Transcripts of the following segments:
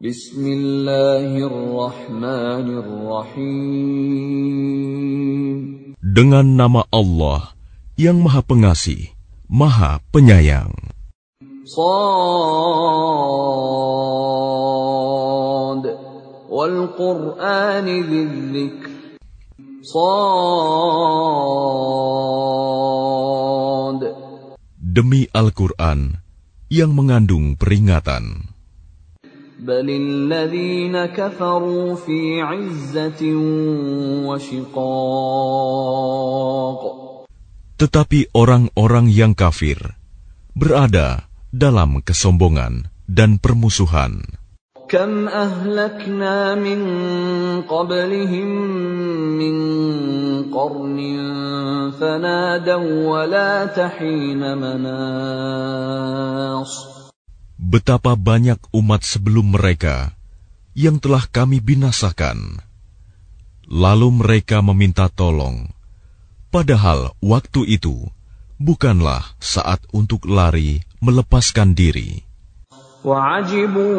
Bismillahirrahmanirrahim. Dengan nama Allah yang Maha Pengasih, Maha Penyayang. Shad wal Qur'ani dzikr. Shad. Demi Al-Quran yang mengandung peringatan. Balil ladzina kafaru fi 'izzatin wa shiqaq. Tetapi orang-orang yang kafir berada dalam kesombongan dan permusuhan. Kam ahlakna min qablihim min qarnin fanadaw wa la tahina manas. Betapa banyak umat sebelum mereka yang telah kami binasakan. Lalu mereka meminta tolong, padahal waktu itu bukanlah saat untuk lari melepaskan diri. وَعَجِبُوا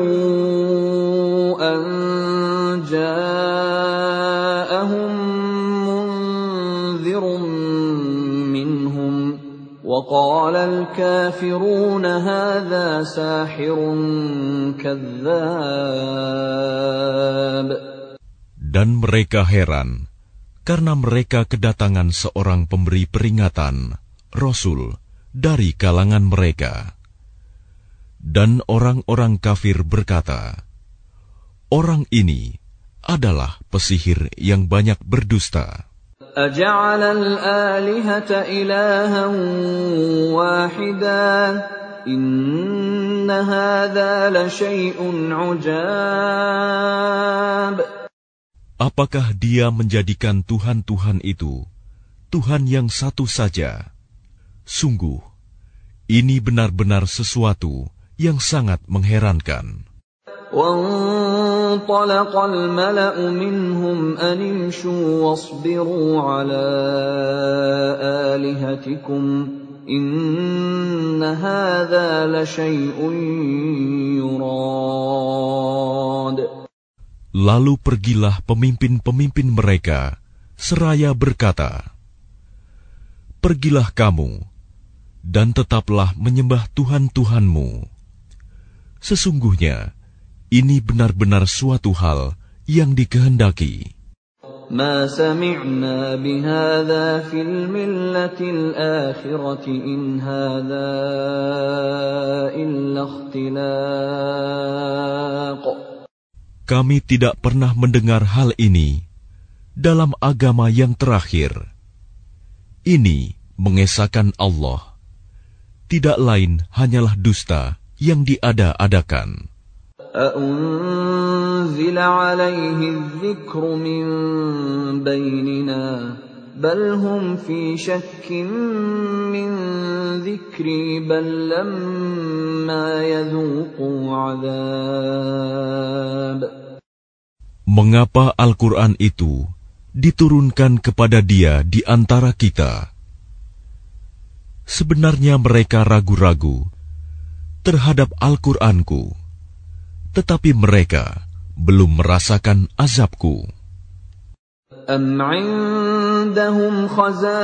أَنْ جَاءَهُمْ مُنْذِرٌ مِّنْهُمْ وَقَالَ الْكَافِرُونَ هَذَا سَاحِرٌ كَذَّابٌ. Dan mereka heran karena mereka kedatangan seorang pemberi peringatan, Rasul, dari kalangan mereka. Dan orang-orang kafir berkata, orang ini adalah pesihir yang banyak berdusta. أَجَعَلَ الْآلِهَةَ إِلَٰهًا وَاحِدًا إِنَّ هَٰذَا لَشَيْءٌ عُجَابٌ. Apakah dia menjadikan Tuhan-Tuhan itu Tuhan yang satu saja? Sungguh, ini benar-benar sesuatu yang sangat mengherankan. وَانطَلَقَ الْمَلَأُ مِنْهُمْ أَنِ امْشُوا وَاصْبِرُوا عَلَىٰ آلِهَتِكُمْ إِنَّ هَٰذَا لَشَيْءٌ يُرَادُ. Lalu pergilah pemimpin-pemimpin mereka seraya berkata, pergilah kamu dan tetaplah menyembah Tuhan-Tuhanmu. Sesungguhnya ini benar-benar suatu hal yang dikehendaki. مَا سَمِعْنَا بِهَٰذَا فِي الْمِلَّةِ الْآخِرَةِ إِنْ هَٰذَا إِلَّا اخْتِلَاقٌ. Kami tidak pernah mendengar hal ini dalam agama yang terakhir. Ini mengesahkan Allah. Tidak lain hanyalah dusta yang diada-adakan. أَأُنزِلَ عَلَيْهِ الذِّكْرُ مِن بَيْنِنَا بَلْ هُمْ فِي شَكٍّ مِّن ذِكْرِي بَل لَّمَّا يَذُوقُوا عَذَابِ. Mengapa Al-Quran itu diturunkan kepada dia di antara kita? Sebenarnya mereka ragu-ragu terhadap Al-Quranku, tetapi mereka belum merasakan azabku. أَمْ عِندَهُمْ خَزَائِنُ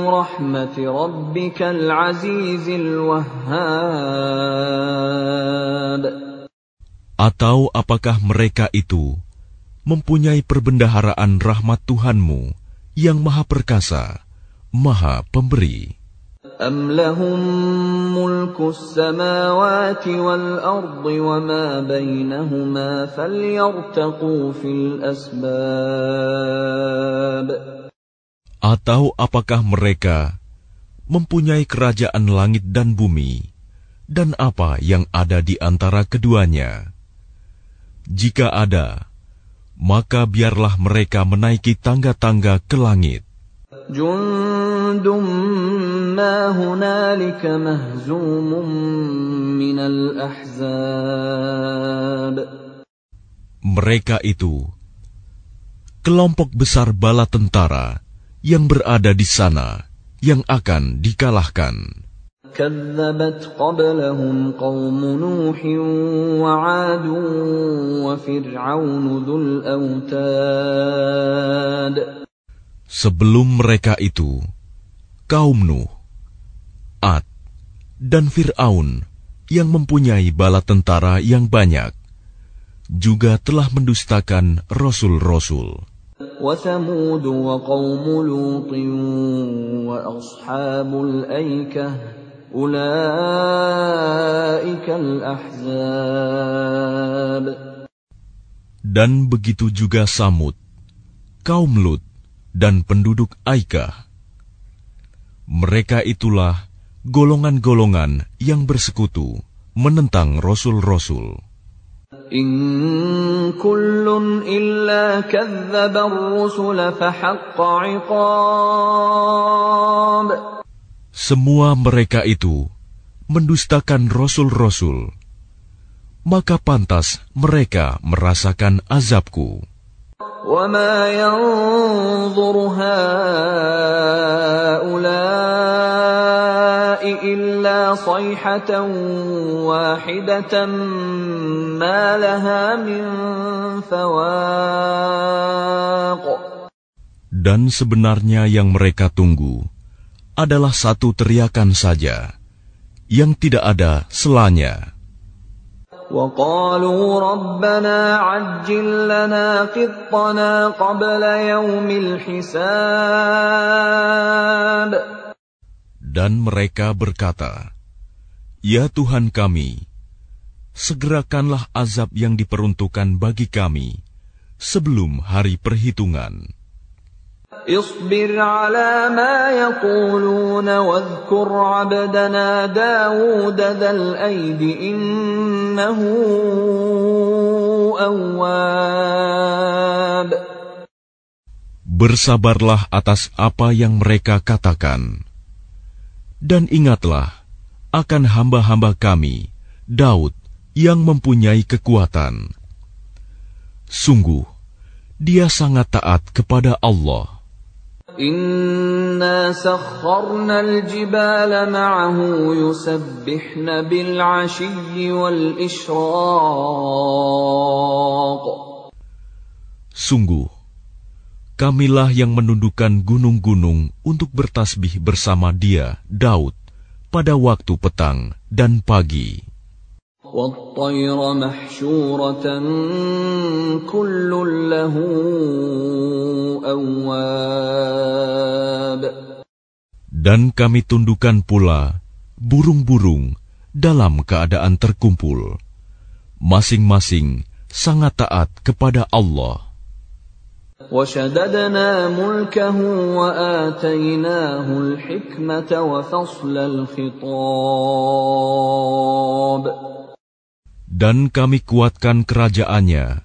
رَحْمَةِ رَبِّكَ الْعَزِيزِ الْوَهَّابِ. Atau apakah mereka itu mempunyai perbendaharaan rahmat Tuhanmu yang Maha Perkasa, Maha Pemberi? أَمْ لَهُم مُّلْكُ السَّمَاوَاتِ وَالْأَرْضِ وَمَا بَيْنَهُمَا فَلْيَرْتَقُوا فِي الْأَسْبَابِ. Atau apakah mereka mempunyai kerajaan langit dan bumi, dan apa yang ada di antara keduanya? Jika ada, maka biarlah mereka menaiki tangga-tangga ke langit. Jundum ma hunalika mahzumun minal ahzab. Mereka itu kelompok besar bala tentara yang berada di sana yang akan dikalahkan. كذبت قبلهم قوم نوح وعاد وفرعون ذو الأوتاد. Sebelum mereka itu, kaum Nuh, Ad, dan Fir'aun yang mempunyai bala tentara yang banyak, juga telah mendustakan rasul-rasul. وثمود وقوم لوط وأصحاب الأيكة أولئك الأحزاب. Dan begitu juga Samud, kaum Lut, dan penduduk Aikah. Mereka itulah golongan-golongan yang bersekutu menentang rasul-rasul. إن كل إلا كذب الرسل فحق عقاب. Semua mereka itu mendustakan rasul-rasul, maka pantas mereka merasakan azabku. وما ينظر هؤلاء إلا صيحة واحدة ما لها من فواق. Dan sebenarnya yang mereka tunggu adalah satu teriakan saja, yang tidak ada selanya. وقالوا ربنا عجل لنا قطنا قبل يوم الحساب. Dan mereka berkata, Ya Tuhan kami, segerakanlah azab yang diperuntukkan bagi kami sebelum hari perhitungan. اصبر على ما يقولون واذكر عبدنا داود ذا الأيد إنه أواب. Bersabarlah atas apa yang mereka katakan, dan ingatlah akan hamba-hamba kami, Daud, yang mempunyai kekuatan. Sungguh, dia sangat taat kepada Allah. إنا سخرنا الجبال معه يسبحن بالعشي والإشراق. Sungguh, kamilah yang menundukkan gunung-gunung untuk bertasbih bersama dia, Daud, pada waktu petang dan pagi. وَالطَّيْرَ مَحْشُورَةً كُلٌّ لَّهُ أَوَّابٌ. Dan kami tundukkan pula burung-burung dalam keadaan terkumpul, masing-masing sangat taat kepada Allah. وَشَدَدْنَا مُلْكَهُ وَآتَيْنَاهُ الْحِكْمَةَ وَفَصْلَ الْخِطَابِ. Dan kami kuatkan kerajaannya,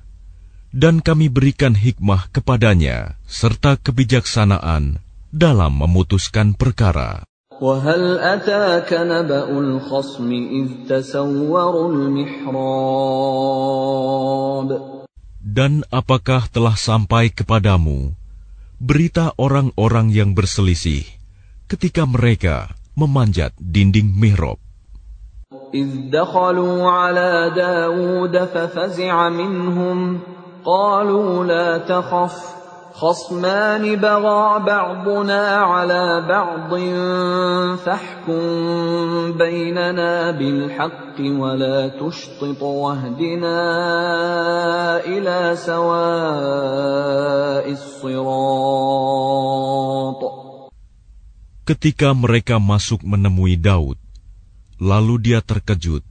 dan kami berikan hikmah kepadanya, serta kebijaksanaan dalam memutuskan perkara. وَهَلْ أَتَاكَ نَبَأُ الْخَصْمِ إِذْ تَسَوَّرُوا الْمِحْرَابَ. Dan apakah telah sampai kepadamu berita orang-orang yang berselisih ketika mereka memanjat dinding mihrab? إِذْ دَخَلُوا عَلَى دَاوُودَ فَفَزِعَ مِنْهُمْ قَالُوا لَا تَخَفْ خَصْمَانِ بَغَىٰ بَعْضُنَا عَلَى بَعْضٍ فَاحْكُم بَيْنَنَا بِالْحَقِّ وَلَا تُشْطِطْ وَاهْدِنَا إِلَىٰ سَوَاءِ الصِّرَاطِ. Ketika mereka masuk menemui Daud, lalu dia terkejut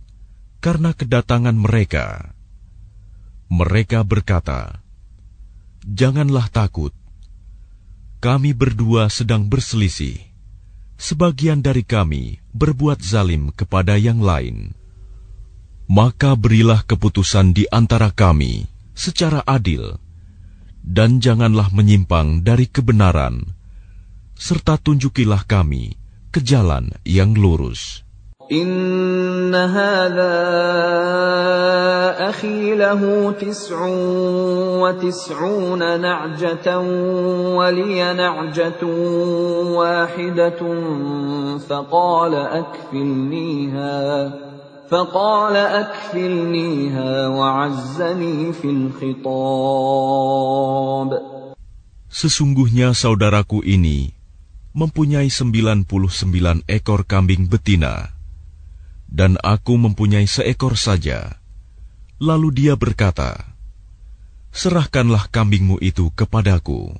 karena kedatangan mereka. Mereka berkata, Janganlah takut, kami berdua sedang berselisih. Sebagian dari kami berbuat zalim kepada yang lain. Maka berilah keputusan di antara kami secara adil, dan janganlah menyimpang dari kebenaran, serta tunjukilah kami ke jalan yang lurus. إن هذا أخي له 99 نعجة ولي نعجة واحدة فقال أكفلنيها وعزني في الخطاب. Sesungguhnya saudaraku ini mempunyai 99 ekor kambing betina, dan aku mempunyai seekor saja. Lalu dia berkata, serahkanlah kambingmu itu kepadaku.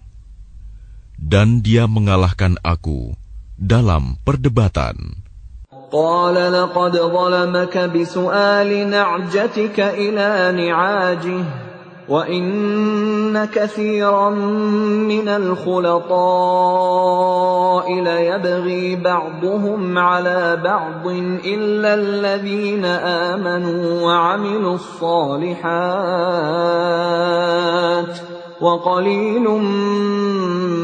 Dan dia mengalahkan aku dalam perdebatan. قال لقد ظلمك بسؤال نعجتك إلى نعاجه وإن كثيرا من الخلطاء ليبغي بعضهم على بعض إلا الذين آمنوا وعملوا الصالحات وقليل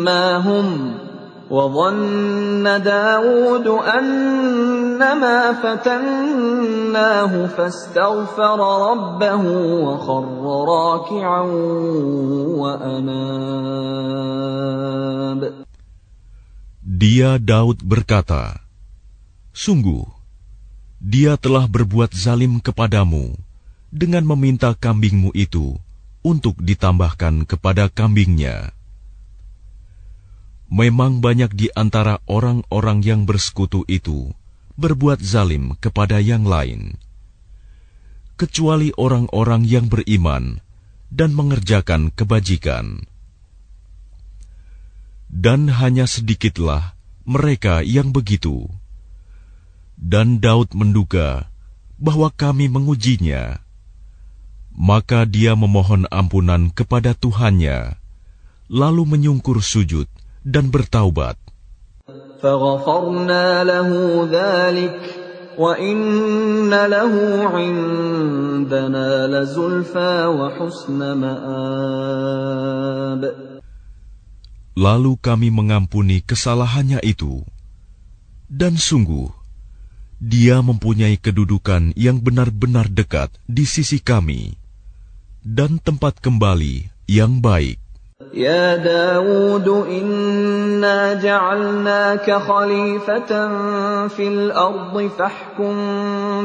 ما هم وظن داود أنما فتناه فاستغفر ربه وخر راكعا وأناب. Dia Daud berkata, sungguh, dia telah berbuat zalim kepadamu dengan meminta kambingmu itu untuk ditambahkan kepada kambingnya. Memang banyak di antara orang-orang yang bersekutu itu berbuat zalim kepada yang lain, kecuali orang-orang yang beriman dan mengerjakan kebajikan. Dan hanya sedikitlah mereka yang begitu. Dan Daud menduga bahwa kami mengujinya. Maka dia memohon ampunan kepada Tuhannya, lalu menyungkur sujud dan bertaubat. فَغَفَرْنَا لَهُ ذَلِكَ وَإِنَّ لَهُ عِندَنَا لَزُلْفَى وَحُسْنَ مَآبٍ. Lalu kami mengampuni kesalahannya itu, dan sungguh, dia mempunyai kedudukan yang benar-benar dekat di sisi kami, dan tempat kembali yang baik. يا داود إنا جعلناك خليفة في الأرض فاحكم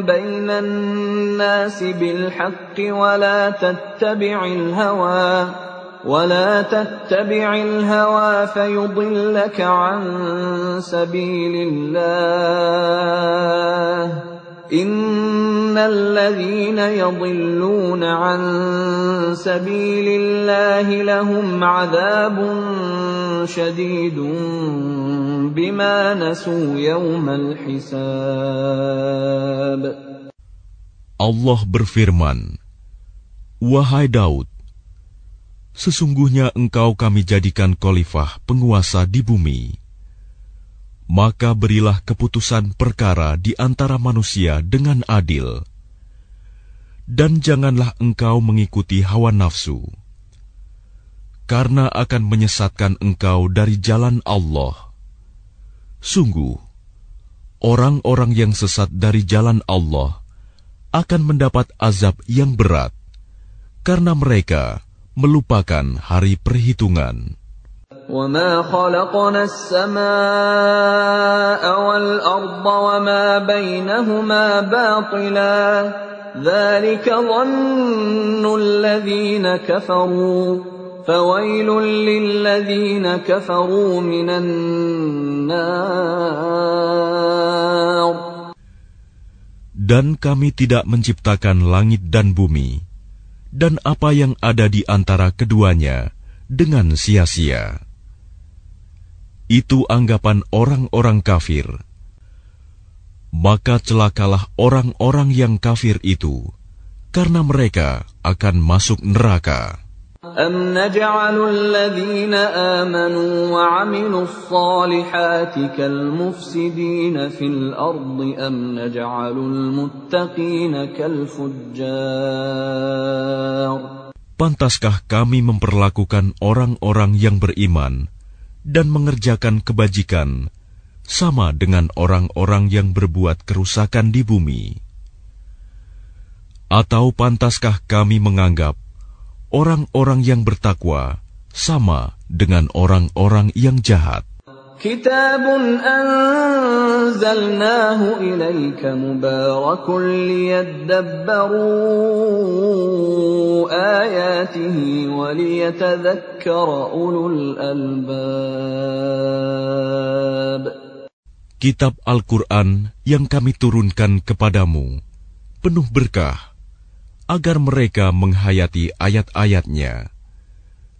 بين الناس بالحق ولا تتبع الهوى فيضلك عن سبيل الله إن الذين يضلون عن سبيل الله لهم عذاب شديد بما نسوا يوم الحساب. Allah berfirman, wahai Daud, sesungguhnya engkau kami jadikan khalifah penguasa di bumi. Maka berilah keputusan perkara di antara manusia dengan adil. Dan janganlah engkau mengikuti hawa nafsu, karena akan menyesatkan engkau dari jalan Allah. Sungguh, orang-orang yang sesat dari jalan Allah akan mendapat azab yang berat, karena mereka melupakan hari perhitungan. وَمَا خَلَقْنَا السَّمَاءَ وَالْأَرْضَ وَمَا بَيْنَهُمَا بَاطِلًا ذَلِكَ ظَنُّ الَّذِينَ كَفَرُوا فَوَيْلٌ لِّلَّذِينَ كَفَرُوا مِنَ النَّارِ. Dan kami tidak menciptakan langit dan bumi, dan apa yang ada di antara keduanya dengan sia-sia. Itu anggapan orang-orang kafir. Maka celakalah orang-orang yang kafir itu, karena mereka akan masuk neraka. أَمْ نَجْعَلُ الَّذِينَ آمَنُوا وَعَمِلُوا الصَّالِحَاتِ كَالْمُفْسِدِينَ فِي الْأَرْضِ أَمْ نَجْعَلُ الْمُتَّقِينَ كَالْفُجَّارِ. Pantaskah kami memperlakukan orang-orang yang beriman dan mengerjakan kebajikan sama dengan orang-orang yang berbuat kerusakan di bumi? Atau pantaskah kami menganggap orang-orang yang bertakwa sama dengan orang-orang yang jahat? Kitabun anzalnahu ilaika mubarakun liyadabbaru ayatihi wa liyatadhakkara ulul albab. Kitab Al-Quran yang kami turunkan kepadamu penuh berkah, agar mereka menghayati ayat-ayatnya,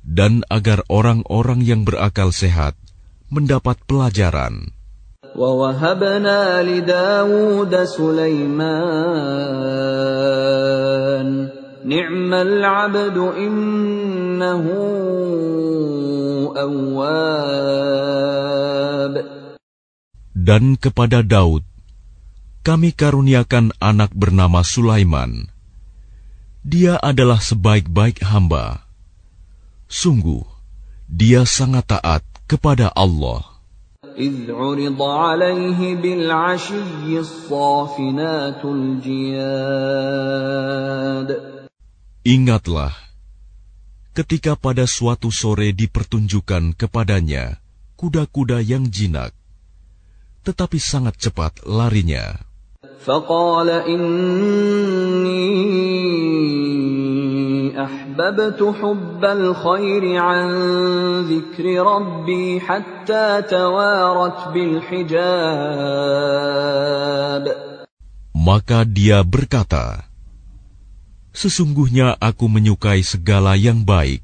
dan agar orang-orang yang berakal sehat mendapat pelajaran. وَوَهَبْنَا لِدَاوُودَ سُلَيْمَانَ نِعْمَ الْعَبْدُ إِنَّهُ أَوَّابٌ. Dan kepada Daud kami karuniakan anak bernama Sulaiman. Dia adalah sebaik-baik hamba. Sungguh, dia sangat taat kepada Allah. إِذْ عُرِضَ عَلَيْهِ بِالْعَشِيِّ الصَّافِنَاتُ الْجِيَادُ. Ingatlah, ketika pada suatu sore dipertunjukkan kepadanya kuda-kuda yang jinak, tetapi sangat cepat larinya. فَقَالَ إِنِّي أَحْبَبْتُ حُبَّ الْخَيْرِ عَنْ ذِكْرِ رَبِّي حَتَّى تَوَارَتْ بِالْحِجَابِ. Maka dia berkata, sesungguhnya aku menyukai segala yang baik,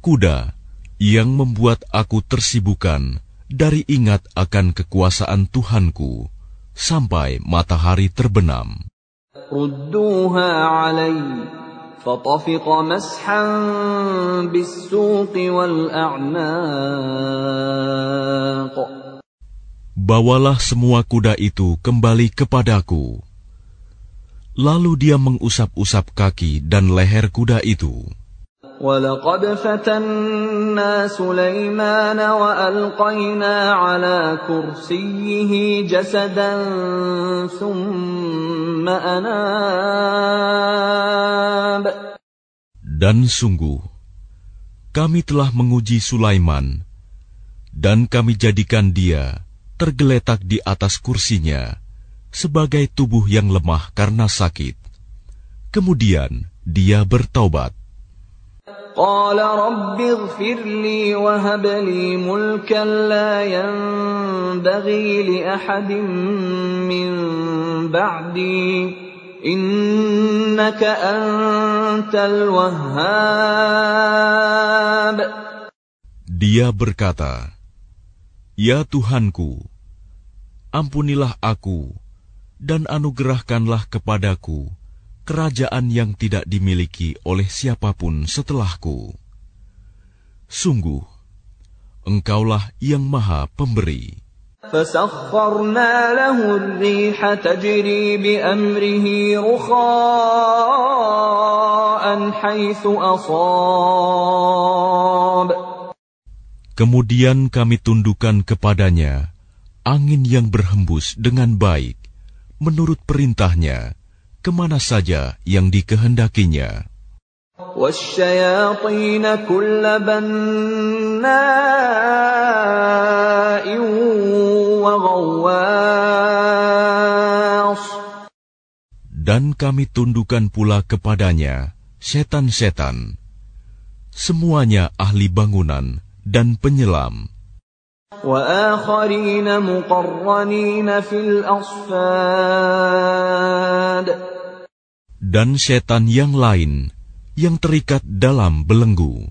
kuda yang membuat aku tersibukkan dari ingat akan kekuasaan Tuhanku sampai matahari terbenam. رُدُّوهَا عَلَيَّ فَطَفِقَ مَسْحًا بِالسُّوقِ وَالْأَعْنَاقِ. Bawalah semua kuda itu kembali kepadaku. Lalu dia mengusap-usap kaki dan leher kuda itu. وَلَقَدْ فَتَنَّا سُلَيْمَانَ وَأَلْقَيْنَا عَلَى كُرْسِيِّهِ جَسَدًا ثُمَّ أَنَابَ. Dan sungguh, kami telah menguji Sulaiman, dan kami jadikan dia tergeletak di atas kursinya sebagai tubuh yang lemah karena sakit. Kemudian dia bertaubat. قال رب اغفر لي وهب لي ملكا لا ينبغي لأحد من بعدي إنك أنت الوهاب. Dia berkata, Ya Tuhanku, ampunilah aku dan anugerahkanlah kepadaku kerajaan yang tidak dimiliki oleh siapapun setelahku. Sungguh, Engkaulah yang Maha Pemberi. فَسَخَّرْنَا لَهُ الرِّيحَ تَجْرِي بِأَمْرِهِ رُخَاءً حَيْثُ أَصَابَ. Kemudian kami tundukkan kepadanya angin yang berhembus dengan baik, menurut perintahnya, kemana saja yang dikehendakinya. وَالشَّيَاطِينَ كُلَّ بَنَّاءٍ وَغَوَّاصٍ. Dan kami tundukkan pula kepadanya setan-setan, semuanya ahli bangunan dan penyelam. وَآخَرِينَ مُقَرَّنِينَ فِي الْأَصْفَادِ. Dan setan yang lain yang terikat dalam belenggu.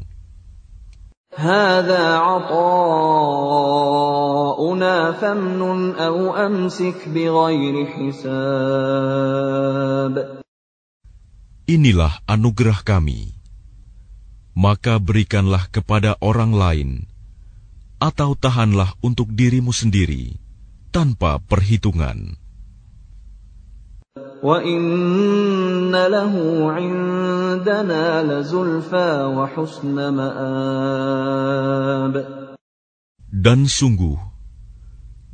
هَذَا عَطَاؤُنَا فَامْنُنْ أَوْ أَمْسِكْ بِغَيْرِ حِسَابٍ. Inilah anugerah kami, maka berikanlah kepada orang lain, atau tahanlah untuk dirimu sendiri, tanpa perhitungan. وَإِنَّ لَهُ عِندَنَا لَزُلْفَىٰ وَحُسْنَ مَآبٍ. Dan sungguh,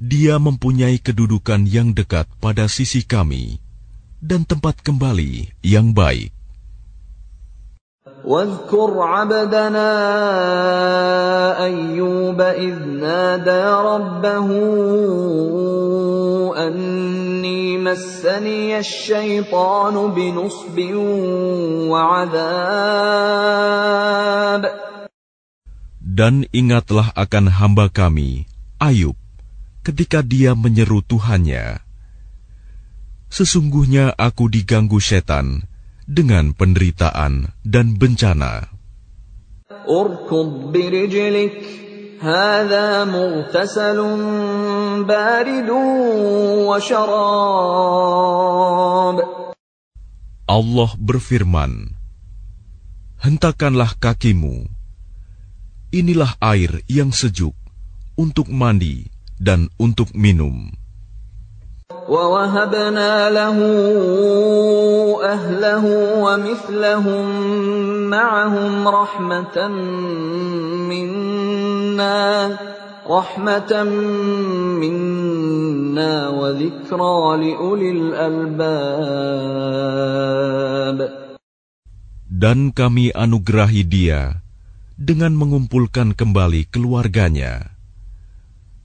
Dia mempunyai kedudukan yang dekat pada sisi kami dan tempat kembali yang baik. واذكر عبدنا أيوب إذ نادى ربه أني مسني الشيطان بنصب وعذاب. Dan ingatlah akan hamba kami, Ayub, ketika dia menyeru Tuhannya, sesungguhnya aku diganggu setan dengan penderitaan dan bencana. Urkud birijlik, hadha mughtasalun baridun wa syarab. Allah berfirman, hentakanlah kakimu, inilah air yang sejuk untuk mandi dan untuk minum. وَوَهَبْنَا لَهُ أَهْلَهُ وَمِثْلَهُم مَّعَهُمْ رَحْمَةً مِّنَّا وَذِكْرَىٰ لِأُولِي الْأَلْبَابِ. Dan kami anugerahi dia dengan mengumpulkan kembali keluarganya,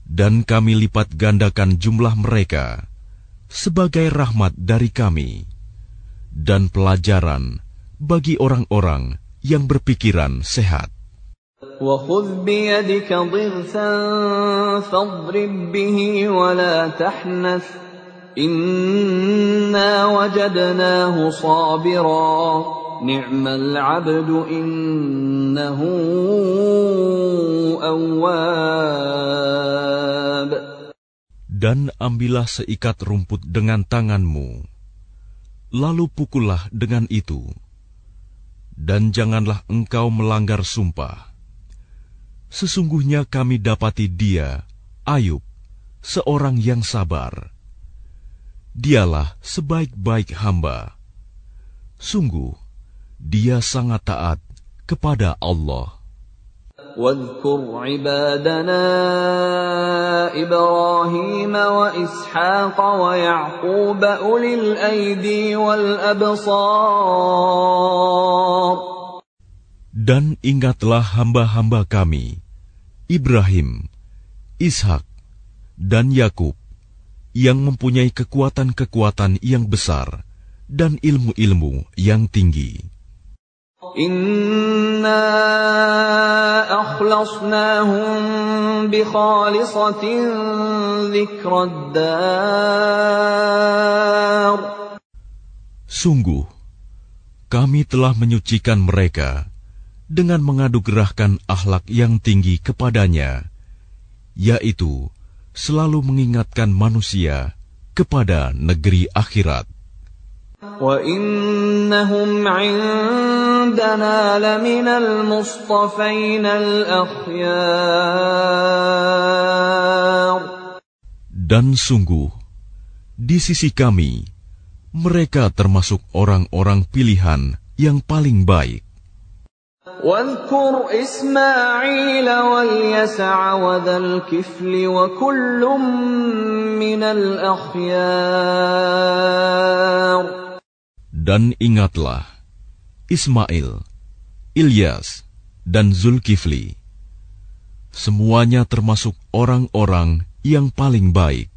dan kami lipat gandakan jumlah mereka sebagai rahmat dari kami dan pelajaran bagi orang-orang yang berpikiran sehat. وَخُذْ بِيَدِكَ ضِغْثًا فَاضْرِب بِّهِ وَلَا تَحْنَثْ إِنَّا وَجَدْنَاهُ صَابِرًا نِعْمَ الْعَبْدُ إِنَّهُ أَوَّابٌ. Dan ambillah seikat rumput dengan tanganmu, lalu pukullah dengan itu, dan janganlah engkau melanggar sumpah. Sesungguhnya kami dapati dia, Ayub, seorang yang sabar. Dialah sebaik-baik hamba. Sungguh, dia sangat taat kepada Allah. واذكر عبادنا إبراهيم وإسحاق ويعقوب أولي الأيدي والأبصار. Dan ingatlah hamba-hamba kami, Ibrahim, Ishak, dan Yakub, yang mempunyai kekuatan-kekuatan yang besar dan ilmu-ilmu yang tinggi. Inna akhlasnahum bi khalisatin dzikrad dar. Sungguh, kami telah menyucikan mereka dengan mengadugerahkan akhlak yang tinggi kepadanya, yaitu selalu mengingatkan manusia kepada negeri akhirat. وَإِنَّهُمْ عِندَنَا لَمِنَ الْمُصْطَفَيْنَ الْأَخْيَارِ. Dan sungguh, di sisi kami, mereka termasuk orang-orang pilihan yang paling baik. وَاذْكُرْ إِسْمَاعِيلَ وَالْيَسَعَ وَذَا الْكِفْلِ وَكُلٌّ مِّنَ الْأَخْيَارِ. Dan ingatlah Ismail, Ilyas, dan Zulkifli. Semuanya termasuk orang-orang yang paling baik.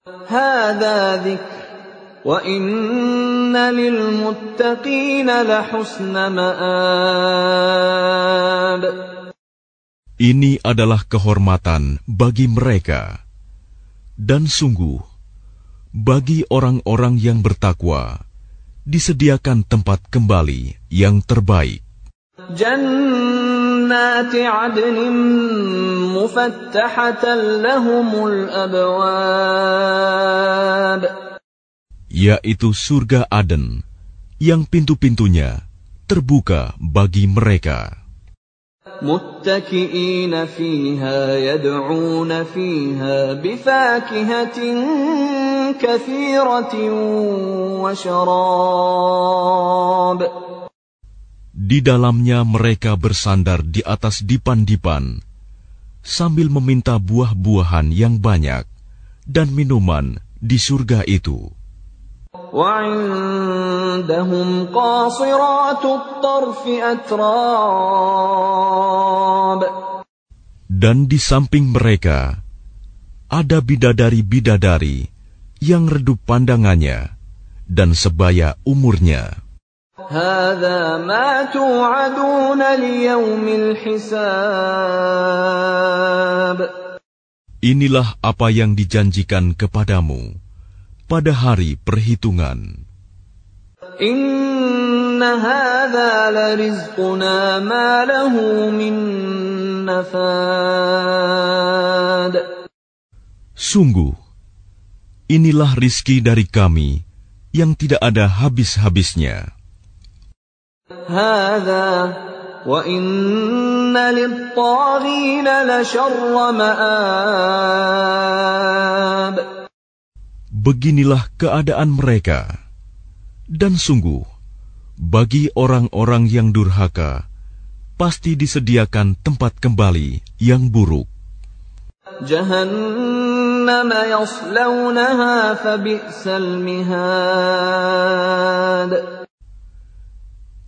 هَذَا ذِكْرٌ وَإِنَّ لِلْمُتَّقِينَ لَحُسْنَ مَآبٍ. Ini adalah kehormatan bagi mereka, dan sungguh bagi orang-orang yang bertakwa disediakan tempat kembali yang terbaik. Jannati 'adnin mufattahatan lahumul abwab. Yaitu surga Aden yang pintu-pintunya terbuka bagi mereka. Muttaki'ina fiha yad'una fiha bifakihatin katsiratin wa syarab. Di dalamnya mereka bersandar di atas dipan-dipan sambil meminta buah-buahan yang banyak dan minuman di surga itu. وَعِندَهُمْ قَاصِرَاتُ الطَّرْفِ أَتْرَابٌ. Dan di samping mereka ada bidadari-bidadari yang redup pandangannya dan sebaya umurnya. هَذَا مَا تُوعَدُونَ لِيَوْمِ الْحِسَابِ. Inilah apa yang dijanjikan kepadamu pada hari perhitungan. Inna hadza larizquna ma lahu min nafad. Sungguh, inilah rizki dari kami yang tidak ada habis-habisnya. Hadza wa inna lit-taghina la syarra ma'ab. Beginilah keadaan mereka, dan sungguh, bagi orang-orang yang durhaka, pasti disediakan tempat kembali yang buruk. Jahannam yaslawnaha fabi'sal mihad.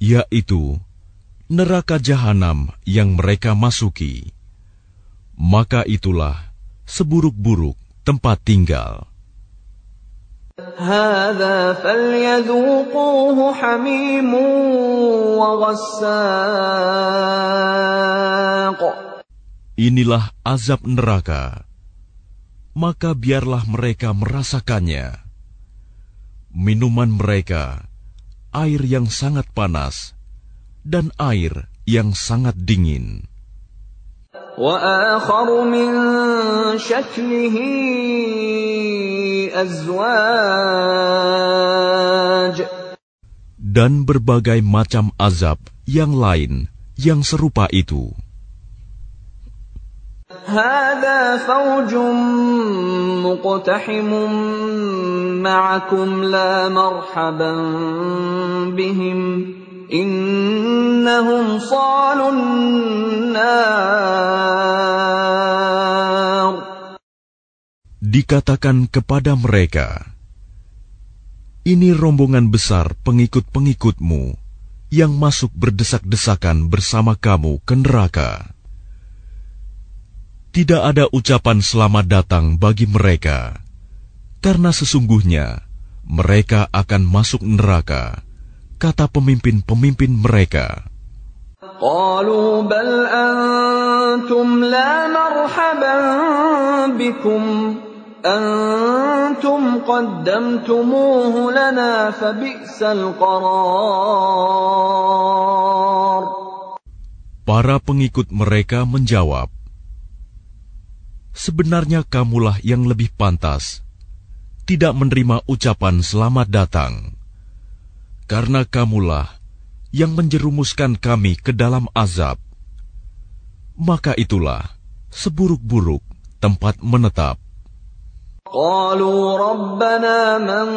Yaitu neraka jahanam yang mereka masuki. Maka itulah seburuk-buruk tempat tinggal. هذا فليذوقوه حميم وغساق. Inilah azab neraka, maka biarlah mereka merasakannya. Minuman mereka, air yang sangat panas, dan air yang sangat dingin. وآخر من شكله أزواج. Dan berbagai macam azab yang lain yang serupa itu. هذا فوج مقتحم معكم لا مرحبا بهم إنهم صالوا النار. Dikatakan kepada mereka, ini rombongan besar pengikut-pengikutmu yang masuk berdesak-desakan bersama kamu ke neraka. Tidak ada ucapan selamat datang bagi mereka, karena sesungguhnya mereka akan masuk neraka, kata pemimpin-pemimpin mereka. قالوا بل أنتم لا مرحبا بكم أنتم قدمتموه لنا فبئس القرار. Para pengikut mereka menjawab, sebenarnya kamulah yang lebih pantas tidak menerima ucapan selamat datang, karena kamulah yang menjerumuskan kami ke dalam azab. Maka itulah seburuk-buruk tempat menetap. قالوا ربنا من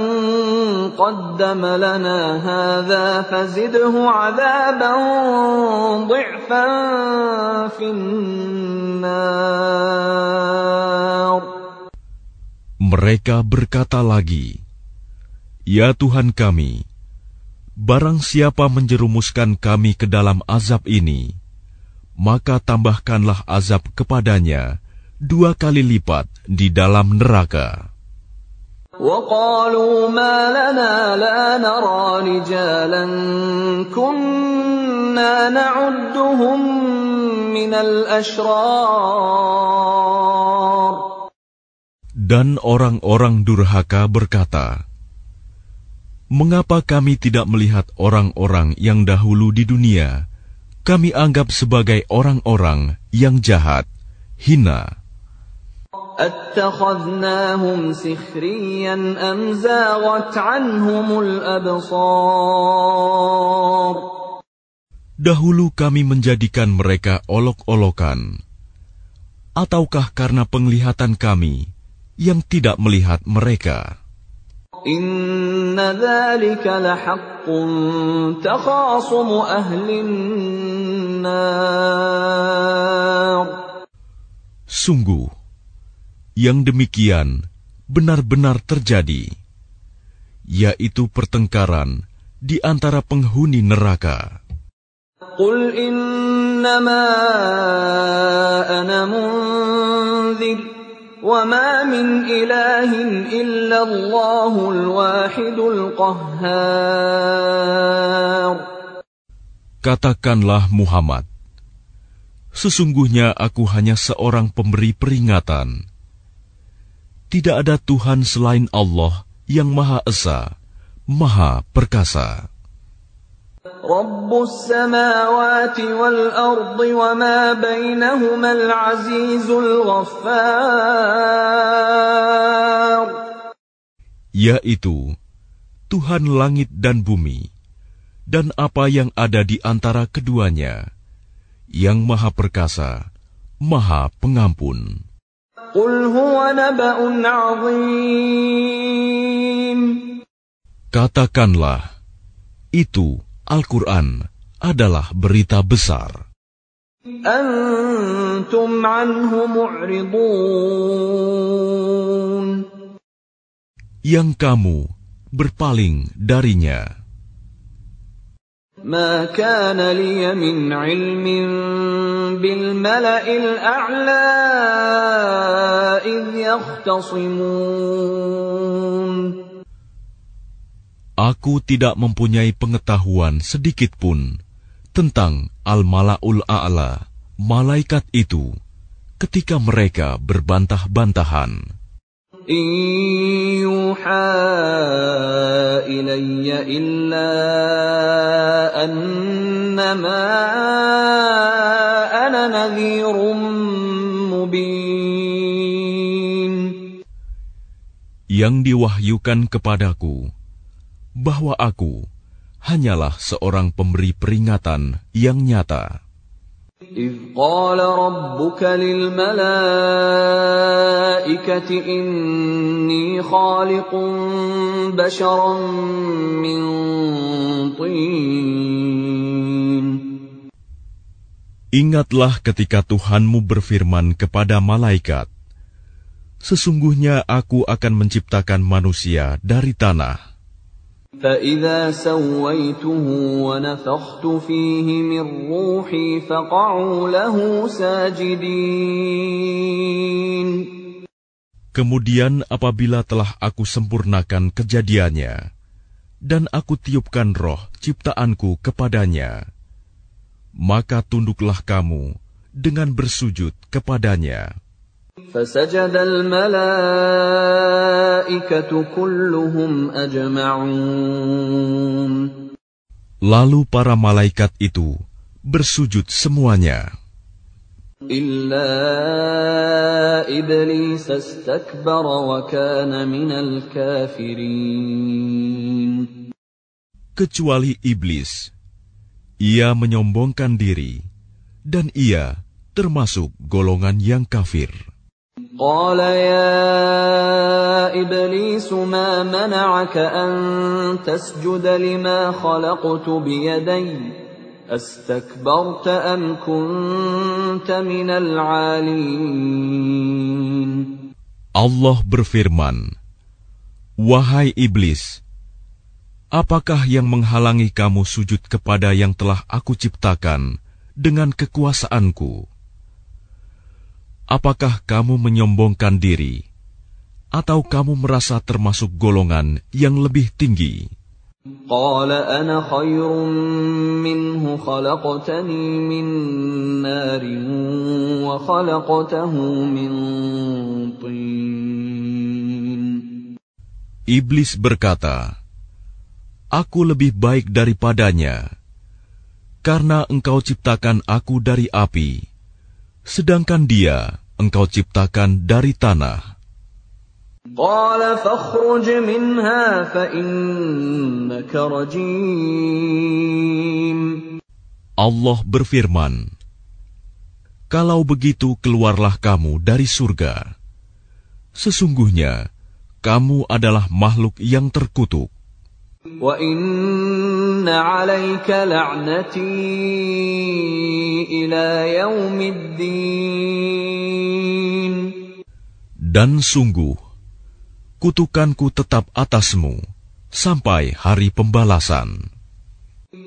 قدم لنا هذا فزده عذابا ضعفا في النار. Mereka berkata lagi, ya Tuhan kami, barang siapa menjerumuskan kami ke dalam azab ini, maka tambahkanlah azab kepadanya 2 kali lipat di dalam neraka. وقالوا ما لنا لا نرى رجالا كنا نعدهم من الأشرار. Dan orang-orang durhaka berkata, mengapa kami tidak melihat orang-orang yang dahulu di dunia kami anggap sebagai orang-orang yang jahat, hina? أَتَّخَذْنَاهُمْ سِخْرِيًّا أَمْ زَاغَتْ عَنْهُمُ الْأَبْصَارُ. Dahulu kami menjadikan mereka olok-olokan, ataukah karena penglihatan kami yang tidak melihat mereka? Inna dzalika lahaqqun takhasumu ahlin nar. Sungguh, yang demikian benar-benar terjadi, yaitu pertengkaran di antara penghuni neraka. Qul innama ana munzir wa ma min ilahin illa Allahul wahidul qahhar. Katakanlah Muhammad, sesungguhnya aku hanya seorang pemberi peringatan. Tidak ada Tuhan selain Allah yang Maha Esa, Maha Perkasa. Rabbus samawati wal ardi wa ma bainahumal azizul ghaffar. Yaitu Tuhan langit dan bumi, dan apa yang ada di antara keduanya, yang Maha Perkasa, Maha Pengampun. Qul huwa naba'un 'azim. Katakanlah, itu Al-Quran adalah berita besar. Antum anhu mu'ridun. Yang kamu berpaling darinya. Ma kana liya min ilmin bil mala'il a'la idh yakhtasimun. Aku tidak mempunyai pengetahuan sedikitpun tentang Al-Mala'ul A'la, malaikat itu, ketika mereka berbantah-bantahan. In yuha ilayya illa annama ana nadhirum mubin. Yang diwahyukan kepadaku bahwa aku hanyalah seorang pemberi peringatan yang nyata. إِذْ قَالَ رَبُّكَ لِلْمَلَائِكَةِ إِنِّي خَالِقٌ بَشَرًا مِّن طِينٍ. Ingatlah ketika Tuhanmu berfirman kepada malaikat, sesungguhnya aku akan menciptakan manusia dari tanah. فَإِذَا سَوَّيْتُهُ وَنَفَخْتُ فِيهِ مِنْ رُوحِي فَقَعُوا لَهُ سَاجِدِينَ. Kemudian apabila telah aku sempurnakan kejadiannya, dan aku tiupkan roh ciptaanku kepadanya, maka tunduklah kamu dengan bersujud kepadanya. فَسَجَدَ الْمَلَائِكَةُ كُلُّهُمْ أَجْمَعُونَ. Lalu para malaikat itu bersujud semuanya. إِلَّا إِبْلِيسَ اسْتَكْبَرَ وَكَانَ مِنَ الْكَافِرِينَ. Kecuali iblis, ia menyombongkan diri, dan ia termasuk golongan yang kafir. قال يا إبليس ما منعك أن تسجد لما خلقت بيدي أستكبرت أم كنت من العالين. Allah berfirman, wahai iblis, apakah yang menghalangi kamu sujud kepada yang telah aku ciptakan dengan kekuasaanku? Apakah kamu menyombongkan diri, atau kamu merasa termasuk golongan yang lebih tinggi? قال أنا خير منه خلقتني من نار وخلقته من طين. Iblis berkata, aku lebih baik daripadanya, karena engkau ciptakan aku dari api, sedangkan dia engkau ciptakan dari tanah. قال فاخرج منها فإنك رجيم. Allah berfirman, kalau begitu keluarlah kamu dari surga. Sesungguhnya kamu adalah makhluk yang terkutuk. وَإِنَّ عَلَيْكَ لَعْنَتِي إِلَى يَوْمِ الدِّينِ. Dan sungguh, kutukanku tetap atasmu sampai hari pembalasan.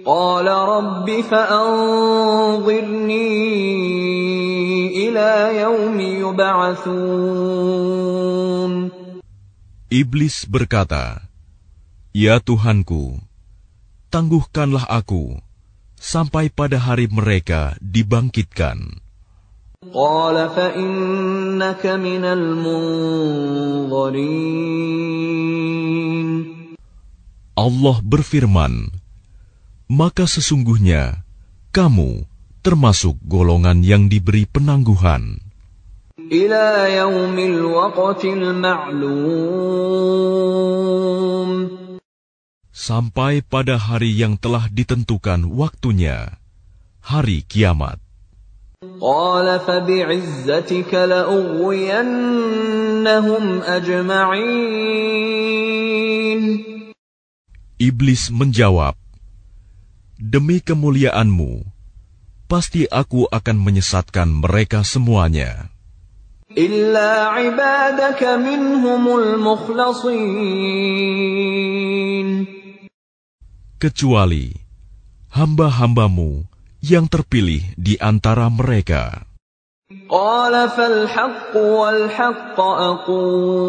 قال رب فأنظرني إلى يوم يبعثون. Iblis berkata, "Ya Tuhanku, tangguhkanlah aku sampai pada hari mereka dibangkitkan." قال فإنك من المنظرين. Allah berfirman, "Maka sesungguhnya kamu termasuk golongan yang diberi penangguhan إلى يوم الوقت المعلوم. sampai pada hari yang telah ditentukan waktunya, hari kiamat." قال فبعزتك لأغوينهم أجمعين. Iblis menjawab, "Demi kemuliaanmu, pasti aku akan menyesatkan mereka semuanya, إلا عبادك منهم المخلصين. kecuali hamba-hambamu yang terpilih di antara mereka." قال فالحق والحق أقول.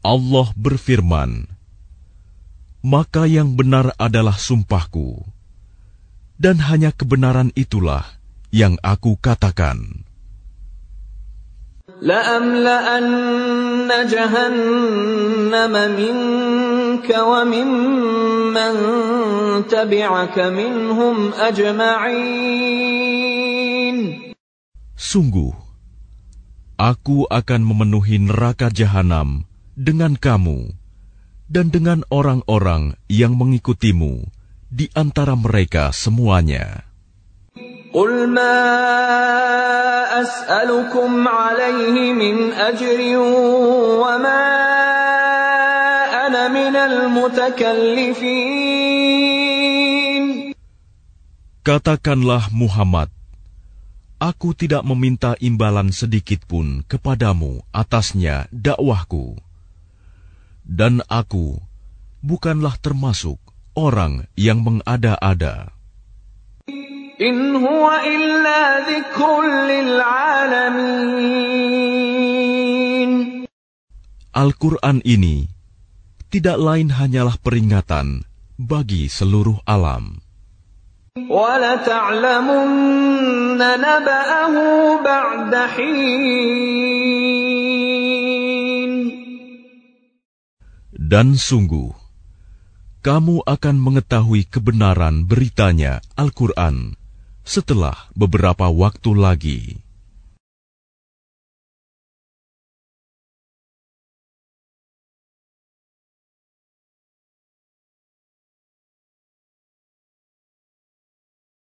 Allah berfirman, "Maka yang benar adalah sumpahku, dan hanya kebenaran itulah yang aku katakan. لأملأن جهنم منك وممن تبعك منهم أجمعين. Sungguh, aku akan memenuhi neraka jahanam dengan kamu dan dengan orang-orang yang mengikutimu di antara mereka semuanya. قل ما أسألكم عليه من أجر وما أنا من المتكلفين. Katakanlah Muhammad, aku tidak meminta imbalan sedikit pun kepadamu atasnya dakwahku, dan aku bukanlah termasuk orang yang mengada-ada. إن هو إلا ذكر للعالمين. Al-Quran ini tidak lain hanyalah peringatan bagi seluruh alam. وَلَتَعْلَمُنَّ نَبَأَهُ بَعْدَ حِينٍ. Dan sungguh, kamu akan mengetahui kebenaran beritanya Al-Quran setelah beberapa waktu lagi.